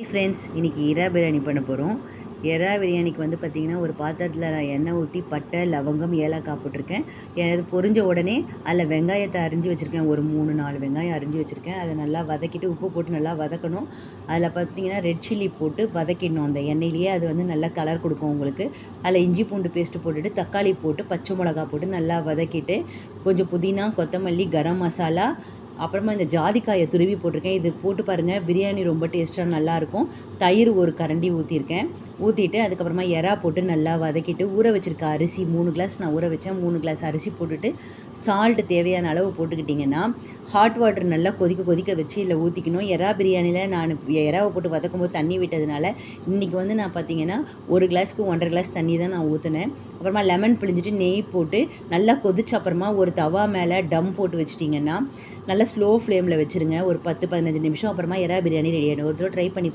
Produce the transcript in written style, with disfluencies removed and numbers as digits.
Friends, இன்றைக்கி எறா பிரியாணி பண்ண போகிறோம். எறா பிரியாணிக்கு வந்து பார்த்திங்கன்னா, ஒரு பாத்திரத்தில் நான் எண்ணெய் ஊற்றி பட்டை, லவங்கம், ஏலக்காய் போட்டிருக்கேன். அது பொரிஞ்ச உடனே அதில் வெங்காயத்தை அரிஞ்சு வச்சுருக்கேன். ஒரு 3-4 வெங்காயம் அரிஞ்சு வச்சுருக்கேன். அதை நல்லா வதக்கிட்டு உப்பு போட்டு நல்லா வதக்கணும். அதில் பார்த்திங்கன்னா ரெட் சில்லி போட்டு வதக்கிடணும். அந்த எண்ணெயிலேயே அது வந்து நல்லா கலர் கொடுக்கும் உங்களுக்கு. அதில் இஞ்சி பூண்டு பேஸ்ட்டு போட்டுட்டு தக்காளி போட்டு பச்சை மிளகா போட்டு நல்லா வதக்கிட்டு கொஞ்சம் புதினா, கொத்தமல்லி, கரம் மசாலா, அப்புறமா இந்த ஜாதிக்காயை துருவி போட்டிருக்கேன். இது போட்டு பாருங்கள், பிரியாணி ரொம்ப டேஸ்ட்டாக நல்லாயிருக்கும். தயிர் ஒரு கரண்டி ஊற்றிருக்கேன். ஊற்றிட்டு அதுக்கப்புறமா எறா போட்டு நல்லா வதக்கிட்டு ஊற வச்சுருக்க அரிசி 3 கிளாஸ் நான் ஊற வச்சேன். 3 கிளாஸ் அரிசி போட்டுட்டு சால்ட்டு தேவையான அளவு போட்டுக்கிட்டிங்கன்னா, ஹாட் வாட்டர் நல்லா கொதிக்க வச்சு இதில் ஊற்றிக்கணும். எறா பிரியாணியில் நான் எறாவை போட்டு வதக்கும்போது தண்ணி விட்டதுனால இன்றைக்கி வந்து நான் பார்த்திங்கன்னா 1 கிளாஸ்க்கு 1.5 கிளாஸ் தண்ணி தான் நான் ஊற்றினேன். அப்புறமா லெமன் பிழிஞ்சிட்டு நெய் போட்டு நல்லா கொதிச்ச அப்புறமா ஒரு தவா மேலே டம் போட்டு வச்சிட்டிங்கன்னா நல்லா ஸ்லோ ஃப்ளேமில் வச்சுருங்க. ஒரு 10-15 நிமிஷம். அப்புறமா எறா பிரியாணி ரெடி ஆகிடும். ஒரு தடவை ட்ரை பண்ணி